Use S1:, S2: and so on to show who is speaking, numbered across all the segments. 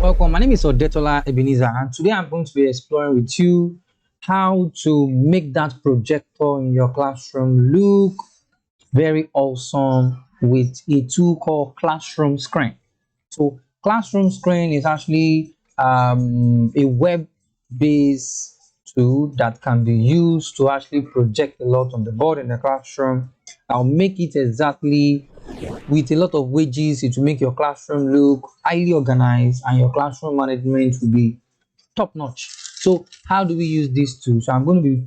S1: Welcome, my name is Odetola Ebenezer, and today I'm going to be exploring with you how to make that projector in your classroom look very awesome with a tool called ClassroomScreen. So, ClassroomScreen is actually a web-based tool that can be used to actually project a lot on the board in the classroom. I'll make it exactly with a lot of wages. It will make your classroom look highly organized and your classroom management will be top notch. So how do we use this tool? So I'm going to be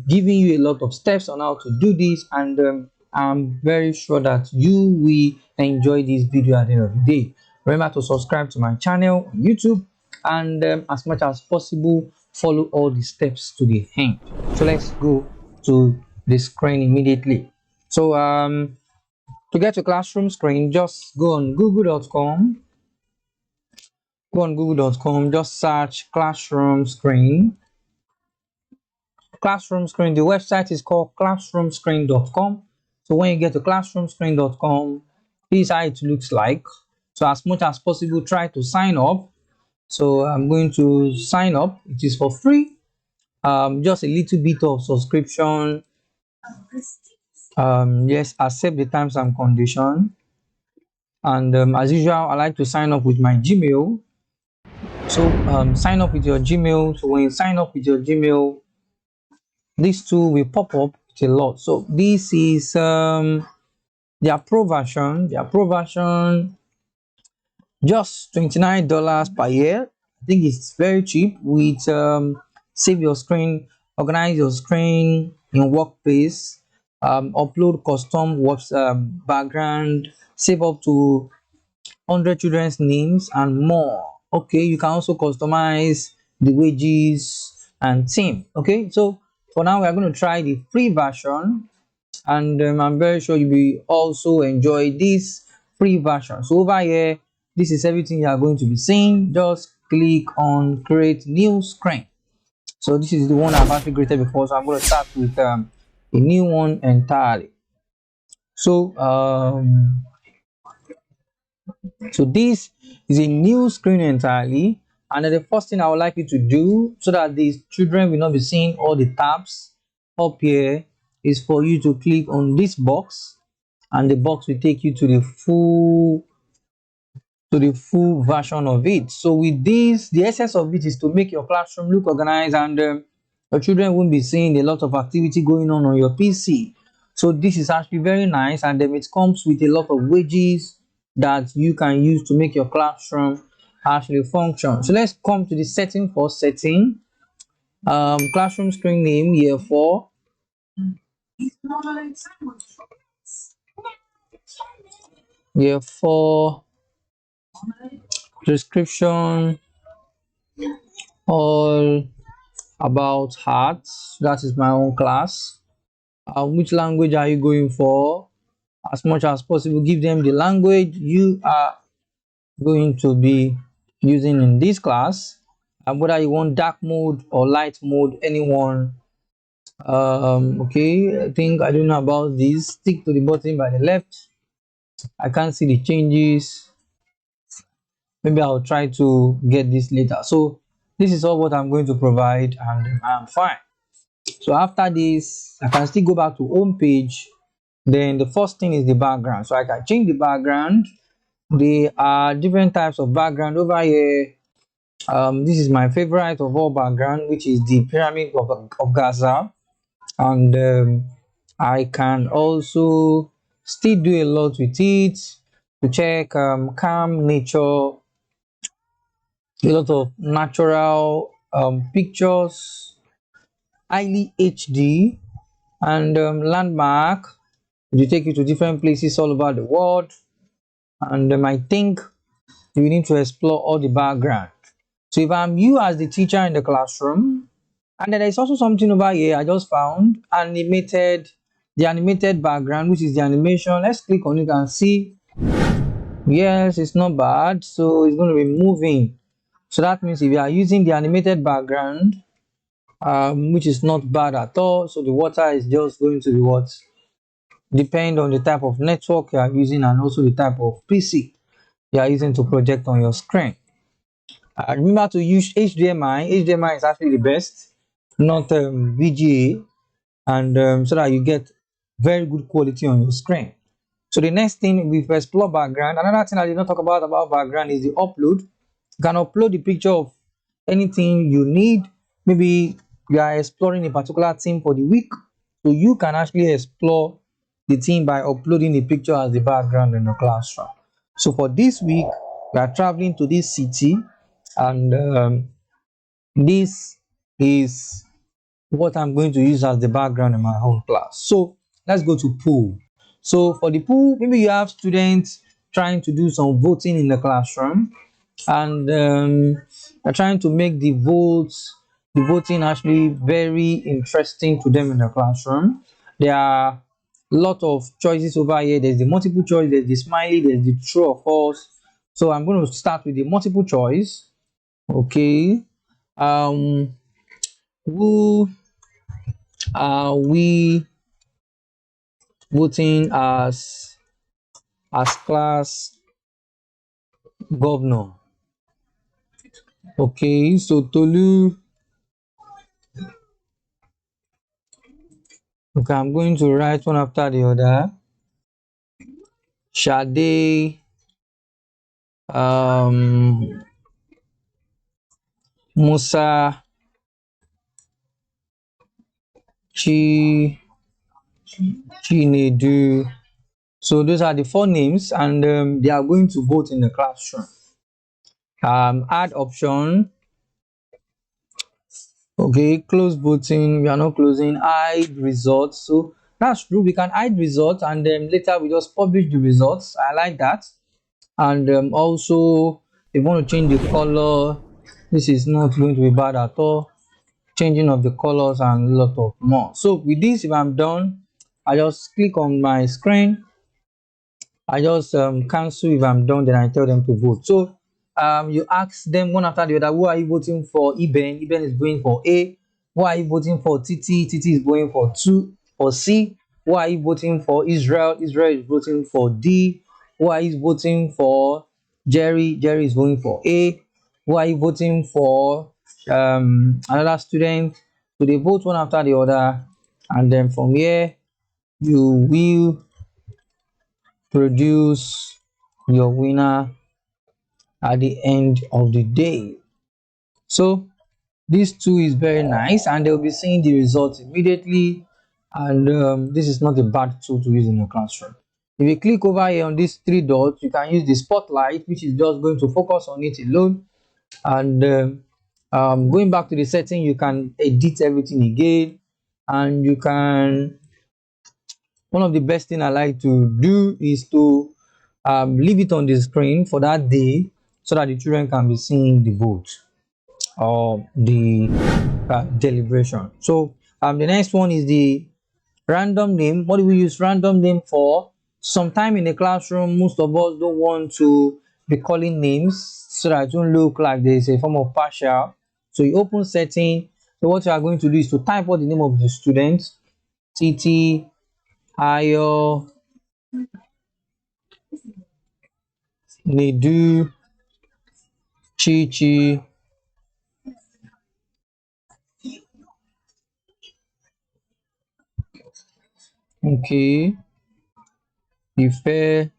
S1: giving you a lot of steps on how to do this, and I'm very sure that you will enjoy this video at the end of the day. Remember to subscribe to my channel on YouTube, and as much as possible follow all the steps to the end. So let's go to the screen immediately. So to get to ClassroomScreen, just go on google.com. Just search ClassroomScreen. ClassroomScreen, the website is called classroomscreen.com. So when you get to classroomscreen.com, this is how it looks like. So as much as possible, try to sign up. So I'm going to sign up. It is for free. Just a little bit of subscription. Yes, accept the terms and conditions. And as usual, I like to sign up with my Gmail. So sign up with your Gmail. So when you sign up with your Gmail, this tool will pop up with a lot. So this is the Pro version. The Pro version, just $29 per year. I think it's very cheap. With save your screen, organize your screen in workspace, upload custom background, save up to 100 children's names and more. Okay, you can also customize the wages and theme. Okay, so for now we are going to try the free version, and I'm very sure you will also enjoy this free version. So over here, this is everything you are going to be seeing. Just click on create new screen. So this is the one I've actually created before, so I'm going to start with a new one entirely. So this is a new screen entirely, and then the first thing I would like you to do, so that these children will not be seeing all the tabs up here, is for you to click on this box, and the box will take you to the full version of it. So with this, the essence of it is to make your classroom look organized, and your children won't be seeing a lot of activity going on your PC. So this is actually very nice, and then it comes with a lot of widgets that you can use to make your classroom actually function. So let's come to the setting. For setting, classroom screen name year 4, year 4, description all about arts. That is my own class. Which language are you going for? As much as possible, give them the language you are going to be using in this class, and whether you want dark mode or light mode, anyone. Okay, I think I don't know about this. Stick to the button by the left. I can't see the changes. Maybe I'll try to get this later. So this is all what I'm going to provide, and I'm fine. So after this, I can still go back to home page. Then the first thing is the background. So I can change the background. There are different types of background over here. This is my favorite of all background, which is the pyramid of Gaza, and I can also still do a lot with it to check calm nature, a lot of natural pictures, highly HD, and landmark. It will take you to different places all over the world, and I think you need to explore all the background. So if I'm you as the teacher in the classroom, and then there's also something over here I just found, the animated background, which is the animation. Let's click on it and see. Yes, it's not bad. So it's going to be moving. So that means if you are using the animated background, which is not bad at all, so the water is just going to be what depend on the type of network you are using, and also the type of PC you are using to project on your screen. Remember to use HDMI. HDMI is actually the best, not VGA, and so that you get very good quality on your screen. So the next thing we've explored background. Another thing I did not talk about background is the upload. You can upload the picture of anything you need. Maybe you are exploring a particular theme for the week, so you can actually explore the theme by uploading the picture as the background in the classroom. So for this week, we are traveling to this city, and this is what I'm going to use as the background in my home class. So let's go to pool. So for the pool, maybe you have students trying to do some voting in the classroom, and they're trying to make the voting actually very interesting to them in the classroom. There are a lot of choices over here. There's the multiple choice, there's the smiley, there's the true or false. So I'm going to start with the multiple choice. Okay. Um, who are we voting as class governor? Okay, so Tolu. Okay, I'm going to write one after the other. Shade, um, Musa, Chi, Chinedu. So those are the four names, and they are going to vote in the classroom. Add option. Okay, close voting. We are not closing. Hide results. So that's true. We can hide results, and then later we just publish the results. I like that. And also, if you want to change the color, this is not going to be bad at all. Changing of the colors and a lot of more. So with this, if I'm done, I just click on my screen. I just cancel if I'm done, then I tell them to vote. So you ask them one after the other, who are you voting for? Iben is going for A. Who are you voting for? Titi is going for 2 for C. Who are you voting for? Israel is voting for D. Who are you voting for? Jerry is going for A. Who are you voting for? Another student. So they vote one after the other, and then from here you will produce your winner at the end of the day. So this tool is very nice, and they'll be seeing the results immediately, and this is not a bad tool to use in the classroom. If you click over here on these three dots, you can use the spotlight, which is just going to focus on it alone, and going back to the setting, you can edit everything again, and you can, one of the best thing I like to do is to leave it on the screen for that day, so that the children can be seeing the vote or the deliberation. So the next one is the random name. What do we use random name for? Sometime in the classroom, most of us don't want to be calling names, so that it won't look like there is a form of partial. So you open setting. So what you are going to do is to type out the name of the student, Titi, Ayo, Nedu, Chi Chi, okay, Ife,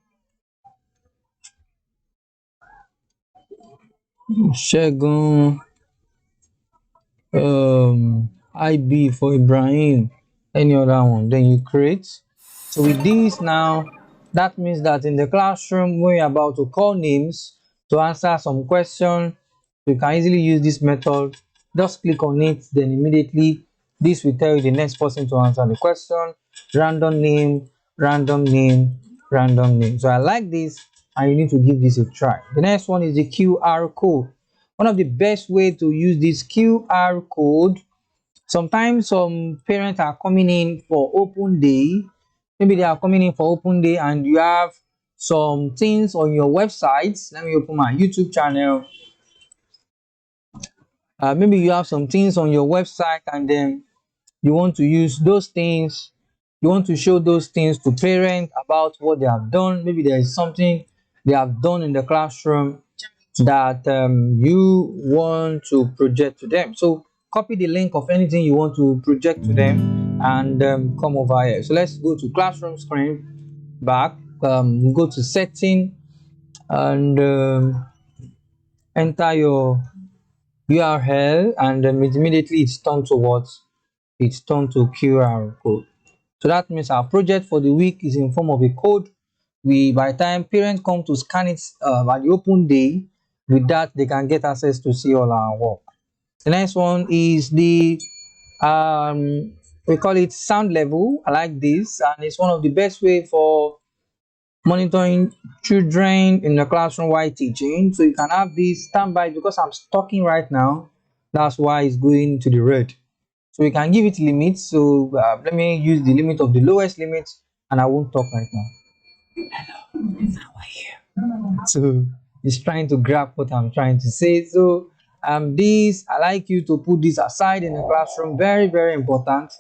S1: Segun, IB for Ibrahim, any other one, then you create. So with this now, that means that in the classroom when you're about to call names to answer some question, you can easily use this method. Just click on it, then immediately this will tell you the next person to answer the question. Random name, random name, random name. So I like this, and you need to give this a try. The next one is the QR code. One of the best way to use this QR code. Sometimes some parents are coming in for open day. Maybe they are coming in for open day, and you have some things on your website. Let me open my YouTube channel. Maybe you have some things on your website, and then you want to use those things. You want to show those things to parents about what they have done. Maybe there is something they have done in the classroom that you want to project to them. So copy the link of anything you want to project to them and come over here. So let's go to classroom screen back, go to setting and enter your URL, and immediately it's turned to what? It's turned to QR code. So that means our project for the week is in form of a code. We, by the time parents come to scan it at the open day, with that they can get access to see all our work. The next one is the we call it sound level. I like this, and it's one of the best way for monitoring children in the classroom while teaching. So you can have this standby. Because I'm talking right now, that's why it's going to the red. So we can give it limits. So let me use the limit of the lowest limit, and I won't talk right now. How are you? So it's trying to grab what I'm trying to say. So this, I like you to put this aside in the classroom. Very, very important.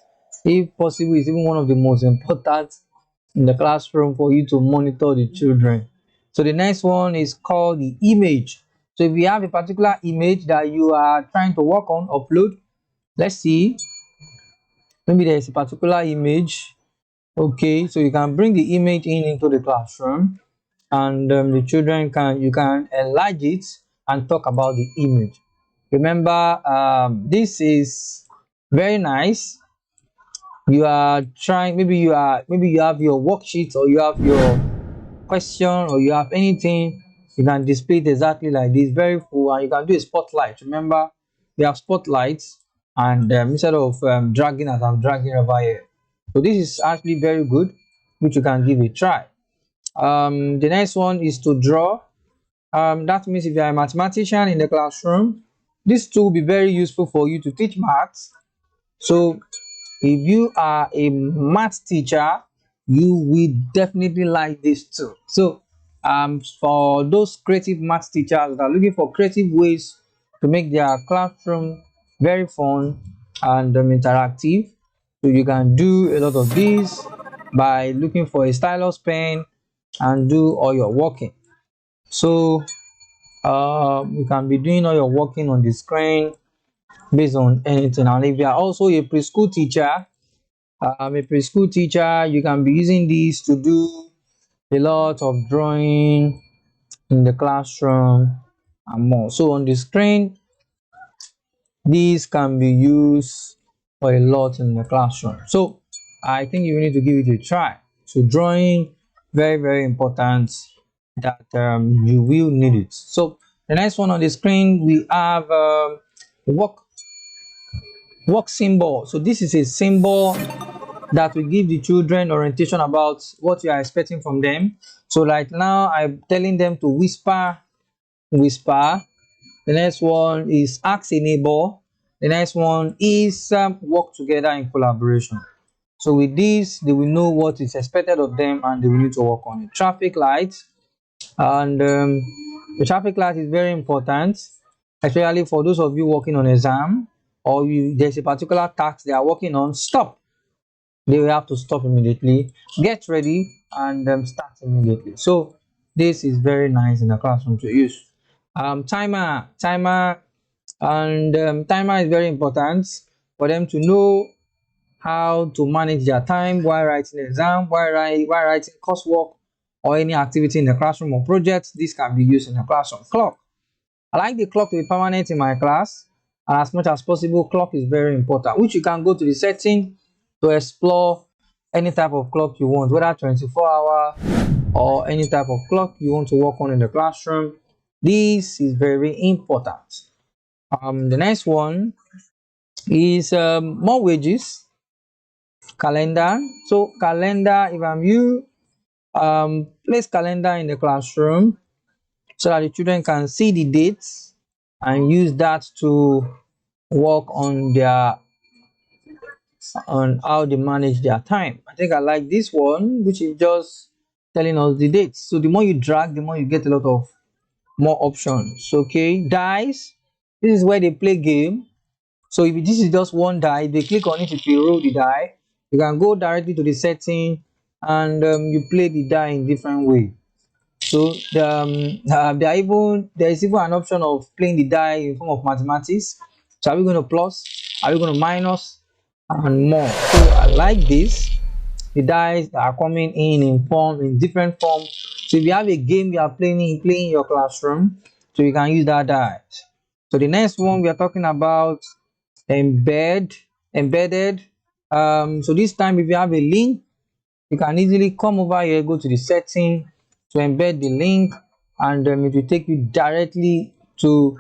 S1: If possible, it's even one of the most important in the classroom for you to monitor the children. So the next one is called the image. So if you have a particular image that you are trying to work on, upload. Let's see. Maybe there is a particular image. Okay, so you can bring the image in into the classroom, and the children can, you can enlarge it and talk about the image. Remember, this is very nice. You are trying, maybe you have your worksheet, or you have your question, or you have anything, you can display it exactly like this, very full, and you can do a spotlight. Remember, we have spotlights, and instead of dragging as I'm dragging over here. So this is actually very good, which you can give a try. The next one is to draw. That means if you are a mathematician in the classroom, this tool will be very useful for you to teach maths. So if you are a math teacher, you will definitely like this too. So for those creative math teachers that are looking for creative ways to make their classroom very fun and interactive, so you can do a lot of this by looking for a stylus pen and do all your working. So you can be doing all your working on the screen based on anything. And if you are also a preschool teacher, you can be using this to do a lot of drawing in the classroom and more. So on the screen, these can be used for a lot in the classroom. So I think you need to give it a try. So drawing, very, very important, that you will need it. So the next one on the screen, we have work symbol. So this is a symbol that will give the children orientation about what you are expecting from them. So right now I'm telling them to whisper. The next one is ask a neighbor. The next one is work together in collaboration. So with this, they will know what is expected of them, and they will need to work on it. Traffic lights, and the traffic light is very important, especially for those of you working on exam, or there's a particular task they are working on. Stop. They will have to stop immediately, get ready, and start immediately. So this is very nice in the classroom to use. Timer, and timer is very important for them to know how to manage their time while writing exam, while writing coursework, or any activity in the classroom or projects. This can be used in the classroom. Clock. I like the clock to be permanent in my class, and as much as possible, clock is very important, which you can go to the setting to explore any type of clock you want, whether 24-hour or any type of clock you want to work on in the classroom. This is very important. The next one is more wages. Calendar. So calendar, if I'm you, place calendar in the classroom so that the children can see the dates and use that to work on how they manage their time. I think I like this one, which is just telling us the dates. So the more you drag, the more you get a lot of more options. Okay, dice. This is where they play game. So if this is just one die, they click on it, it will roll the die. You can go directly to the setting, and you play the die in different way. So there is even an option of playing the die in form of mathematics. So are we going to plus? Are we going to minus? And more. So I like this. The dice that are coming in different form. So if you have a game you are playing in your classroom, so you can use that dice. So the next one we are talking about embedded. So this time if you have a link, you can easily come over here, go to the setting to embed the link, and it will take you directly to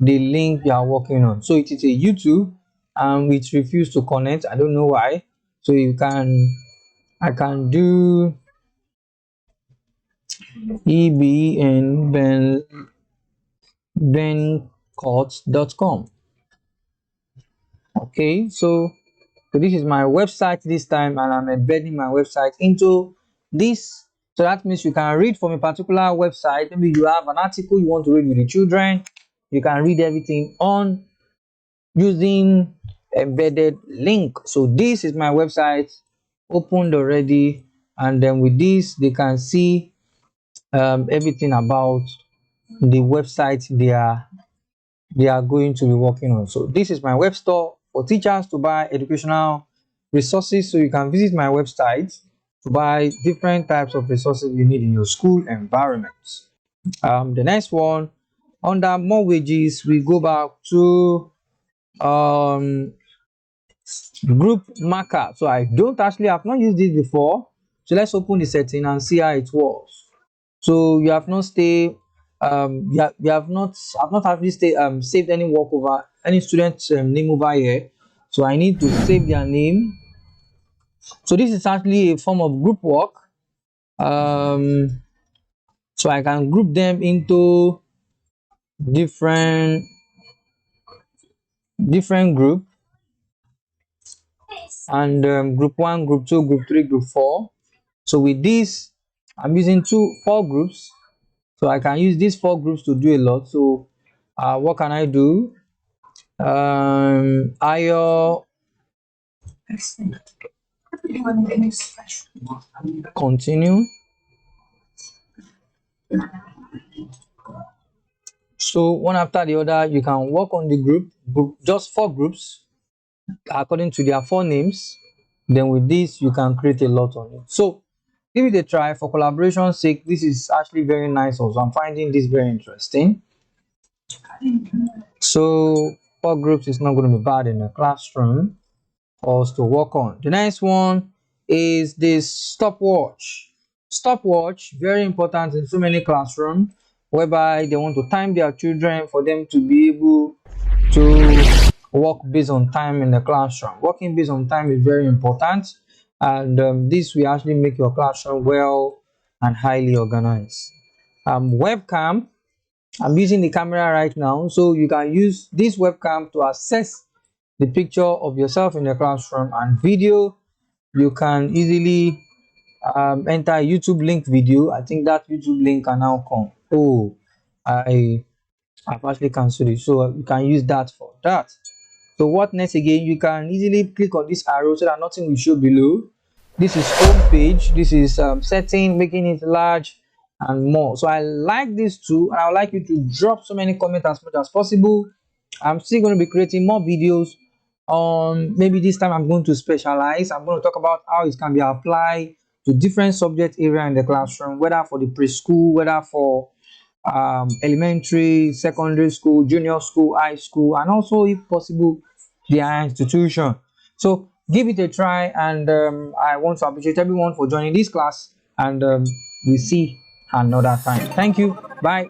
S1: the link you are working on. So it is a YouTube and which refused to connect. I don't know why. So I can do ebnbencourt.com. Okay, so this is my website this time, and I'm embedding my website into this. So that means you can read from a particular website. Maybe you have an article you want to read with the children. You can read everything on using embedded link. So this is my website opened already, and then with this they can see everything about the website they are going to be working on. So this is my web store for teachers to buy educational resources. So you can visit my website to buy different types of resources you need in your school environment. The next one, under more wages, we go back to um, group marker. So I don't actually have not used this before. So let's open the setting and see how it works. So you have not stay you have not I've not actually saved any work over any student's name over here. So I need to save their name. So this is actually a form of group work. um so I can group them into different group, and group 1, group 2, group 3, group 4. So with this I'm using 4 groups. So I can use these 4 groups to do a lot. So what can I do? IO continue. So one after the other you can work on the group, just 4 groups according to their 4 names. Then with this you can create a lot on it. So give it a try for collaboration sake. This is actually very nice. Also, I'm finding this very interesting. So 4 groups is not going to be bad in a classroom for us to work on. The next one is this stopwatch. Stopwatch, very important in so many classrooms, whereby they want to time their children for them to be able to work based on time in the classroom. Working based on time is very important, and this will actually make your classroom well and highly organized. Webcam, I'm using the camera right now, so you can use this webcam to access the picture of yourself in the classroom. And video, you can easily enter a YouTube link video. I think that YouTube link can now come. Oh, I've actually cancelled it, so you can use that for that. So what next again? You can easily click on this arrow so that nothing will show below. This is home page. This is setting, making it large and more. So I like this too, and I would like you to drop so many comments as much as possible. I'm still going to be creating more videos. Maybe this time I'm going to specialize. I'm going to talk about how it can be applied to different subject area in the classroom, whether for the preschool, whether for elementary, secondary school, junior school, high school, and also if possible the higher institution. So give it a try, and I want to appreciate everyone for joining this class, and we'll see another time. Thank you. Bye.